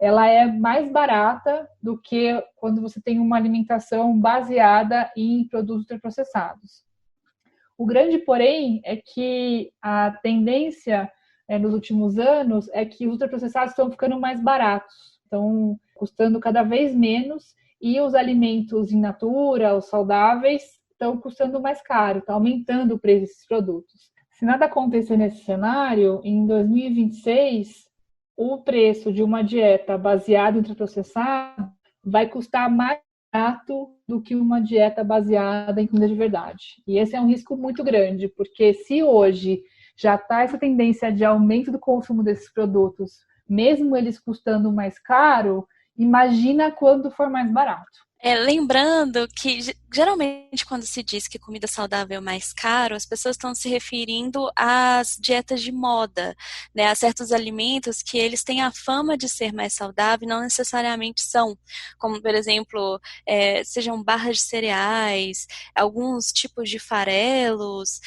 D: ela é mais barata do que quando você tem uma alimentação baseada em produtos ultraprocessados. O grande porém é que a tendência nos últimos anos é que os ultraprocessados estão ficando mais baratos. Estão custando cada vez menos e os alimentos in natura, os saudáveis, estão custando mais caro, está aumentando o preço desses produtos. Se nada acontecer nesse cenário, em 2026, o preço de uma dieta baseada em ultraprocessado vai custar mais barato do que uma dieta baseada em comida de verdade. E esse é um risco muito grande, porque se hoje já está essa tendência de aumento do consumo desses produtos, mesmo eles custando mais caro, imagina quando for mais barato.
E: Lembrando que, geralmente, quando se diz que comida saudável é mais caro, as pessoas estão se referindo às dietas de moda, né? A certos alimentos que eles têm a fama de ser mais saudável e não necessariamente são. Como, por exemplo, sejam barras de cereais, alguns tipos de farelos,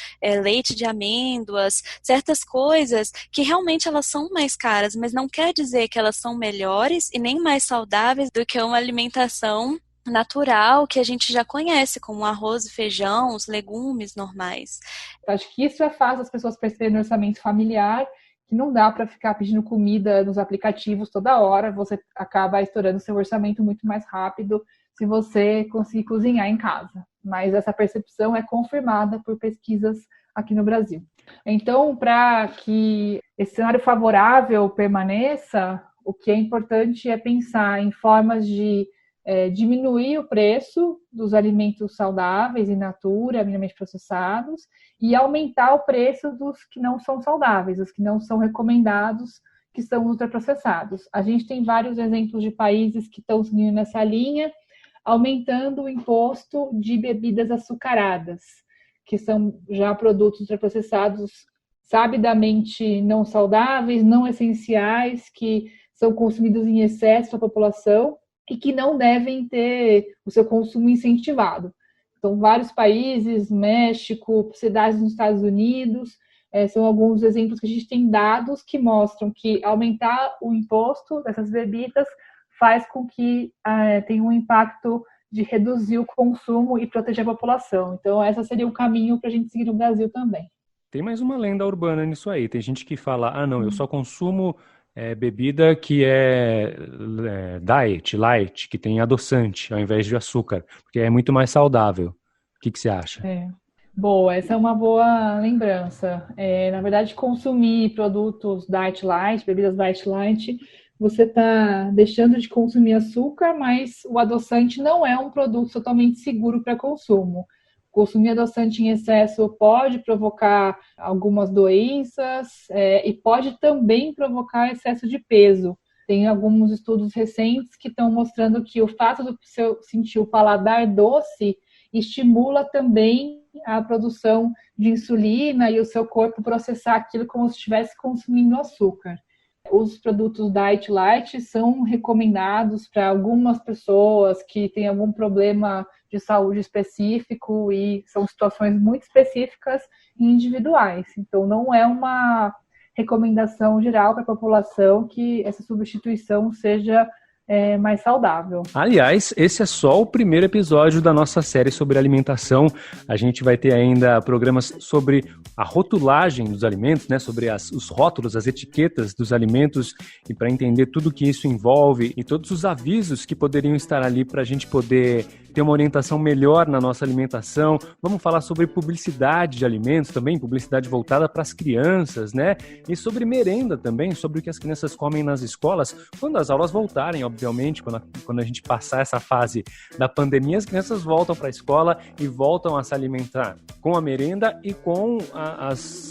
E: leite de amêndoas, certas coisas que realmente elas são mais caras, mas não quer dizer que elas são melhores e nem mais saudáveis do que uma alimentação natural que a gente já conhece, como arroz e feijão, os legumes normais.
D: Acho que isso fácil as pessoas perceberem no orçamento familiar, que não dá para ficar pedindo comida nos aplicativos toda hora, você acaba estourando seu orçamento muito mais rápido se você conseguir cozinhar em casa. Mas essa percepção é confirmada por pesquisas aqui no Brasil. Então, para que esse cenário favorável permaneça, o que é importante é pensar em formas de diminuir o preço dos alimentos saudáveis in natura, minimamente processados, e aumentar o preço dos que não são saudáveis, os que não são recomendados, que são ultraprocessados. A gente tem vários exemplos de países que estão seguindo nessa linha, aumentando o imposto de bebidas açucaradas, que são já produtos ultraprocessados sabidamente não saudáveis, não essenciais, que são consumidos em excesso pela população, e que não devem ter o seu consumo incentivado. Então, vários países, México, cidades nos Estados Unidos, são alguns exemplos que a gente tem dados que mostram que aumentar o imposto dessas bebidas faz com que tenha um impacto de reduzir o consumo e proteger a população. Então, esse seria o caminho para a gente seguir no Brasil também.
C: Tem mais uma lenda urbana nisso aí. Tem gente que fala, não, eu só consumo bebida que é diet, light, que tem adoçante ao invés de açúcar, porque é muito mais saudável. O que você acha?
D: Boa, essa é uma boa lembrança. Na verdade, consumir produtos diet light, bebidas diet light, você está deixando de consumir açúcar, mas o adoçante não é um produto totalmente seguro para consumo. Consumir adoçante em excesso pode provocar algumas doenças e pode também provocar excesso de peso. Tem alguns estudos recentes que estão mostrando que o fato de você sentir o paladar doce estimula também a produção de insulina e o seu corpo processar aquilo como se estivesse consumindo açúcar. Os produtos Diet Light são recomendados para algumas pessoas que têm algum problema de saúde específico e são situações muito específicas e individuais. Então, não é uma recomendação geral para a população que essa substituição seja mais saudável.
C: Aliás, esse é só o primeiro episódio da nossa série sobre alimentação. A gente vai ter ainda programas sobre a rotulagem dos alimentos, né? Sobre os rótulos, as etiquetas dos alimentos e para entender tudo que isso envolve e todos os avisos que poderiam estar ali para a gente poder ter uma orientação melhor na nossa alimentação. Vamos falar sobre publicidade de alimentos também, publicidade voltada para as crianças, né? E sobre merenda também, sobre o que as crianças comem nas escolas, quando as aulas voltarem, obviamente, quando a gente passar essa fase da pandemia, as crianças voltam para a escola e voltam a se alimentar com a merenda e com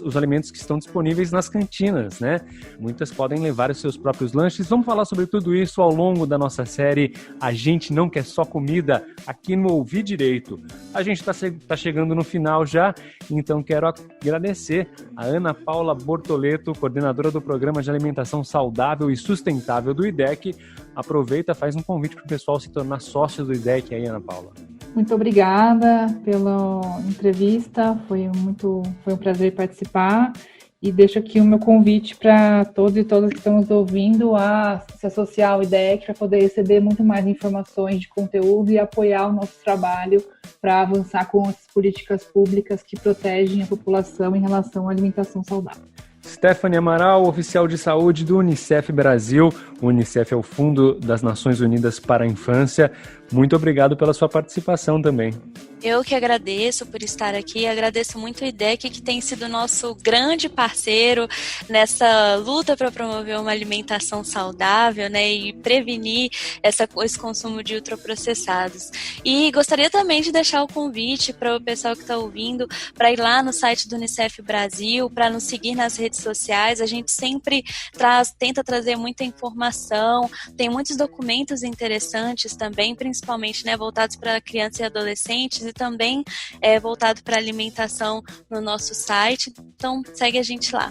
C: os alimentos que estão disponíveis nas cantinas, né? Muitas podem levar os seus próprios lanches. Vamos falar sobre tudo isso ao longo da nossa série A Gente Não Quer Só Comida, aqui no Ouvir Direito. A gente está chegando no final já, então quero agradecer a Ana Paula Bortoleto, coordenadora do Programa de Alimentação Saudável e Sustentável do IDEC. Aproveita, faz um convite para o pessoal se tornar sócio do IDEC aí, Ana Paula.
D: Muito obrigada pela entrevista, foi um prazer participar. E deixo aqui o meu convite para todos e todas que estão nos ouvindo a se associar ao IDEC para poder receber muito mais informações de conteúdo e apoiar o nosso trabalho para avançar com as políticas públicas que protegem a população em relação à alimentação saudável.
C: Stephanie Amaral, oficial de saúde do Unicef Brasil. O Unicef é o Fundo das Nações Unidas para a Infância. Muito obrigado pela sua participação também.
E: Eu que agradeço por estar aqui, agradeço muito o IDEC, que tem sido nosso grande parceiro nessa luta para promover uma alimentação saudável, né, e prevenir esse consumo de ultraprocessados. E gostaria também de deixar o convite para o pessoal que está ouvindo, para ir lá no site do Unicef Brasil, para nos seguir nas redes sociais. A gente sempre tenta trazer muita informação, tem muitos documentos interessantes também, principalmente, né, voltados para crianças e adolescentes, e também voltado para alimentação no nosso site. Então, segue a gente lá.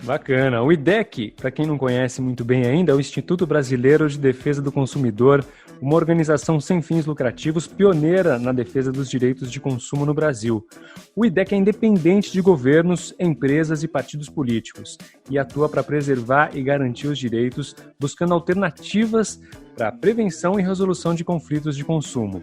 C: Bacana. O IDEC, para quem não conhece muito bem ainda, é o Instituto Brasileiro de Defesa do Consumidor, uma organização sem fins lucrativos pioneira na defesa dos direitos de consumo no Brasil. O IDEC é independente de governos, empresas e partidos políticos e atua para preservar e garantir os direitos, buscando alternativas para a prevenção e resolução de conflitos de consumo.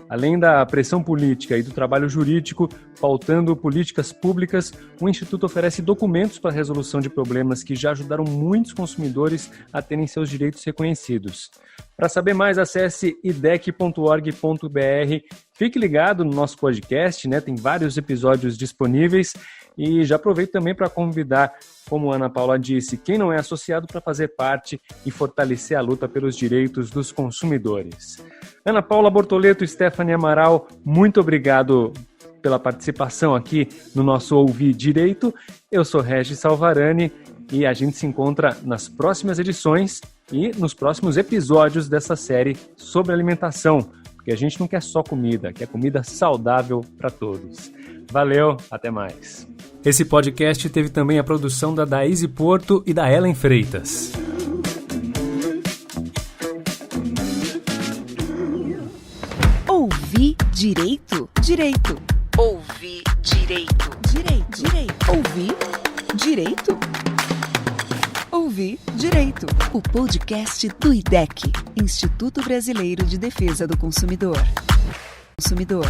C: Além da pressão política e do trabalho jurídico, pautando políticas públicas, o Instituto oferece documentos para a resolução de problemas que já ajudaram muitos consumidores a terem seus direitos reconhecidos. Para saber mais, acesse idec.org.br. Fique ligado no nosso podcast, né? Tem vários episódios disponíveis. E já aproveito também para convidar, como a Ana Paula disse, quem não é associado para fazer parte e fortalecer a luta pelos direitos dos consumidores. Ana Paula Bortoleto e Stephanie Amaral, muito obrigado pela participação aqui no nosso Ouvir Direito. Eu sou Regis Salvarani e a gente se encontra nas próximas edições e nos próximos episódios dessa série sobre alimentação, porque a gente não quer só comida, quer comida saudável para todos. Valeu, até mais. Esse podcast teve também a produção da Daíse Porto e da Ellen Freitas.
A: Ouvir direito? Direito.
B: Ouvir direito.
A: Direito. Direito. Ouvir direito? Ouvir direito. O podcast do IDEC, Instituto Brasileiro de Defesa do Consumidor. Consumidor.